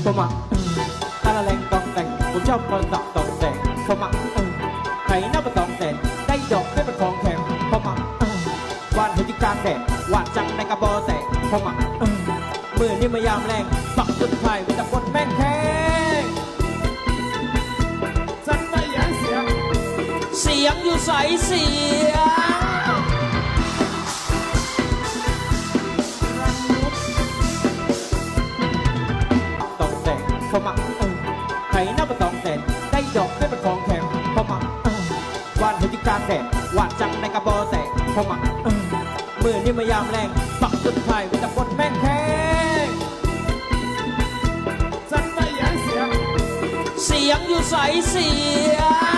เข้ามาตาละแรงตองแต่งผมชอบคนตักตองแต่งเข้ามาไข่หน้าประตองแต่งได้ดอกได้เป็นของแถมเข้ามาหวานหัวจิกลางแดดหวานจังในกระบอกแต่เข้ามามือนี่มายามแรงปักสุดท้ายเป็นตะคนแม่งแท้สันไม่ยันเสียงเสียงอยู่ใสเสียงตองแต่งเข้ามาไข่หน้าประตองแต่งได้ดอกได้เป็นของแถมเข้ามาหวานหัวจิกลางแดดหวานจังในกระบอกแต่เข้ามามือนี่มายามแรงปักสุดท้ายเป็นตะคนแม่งแท้สันไม่ยันเสียงเสียงอยู่ใสเสียง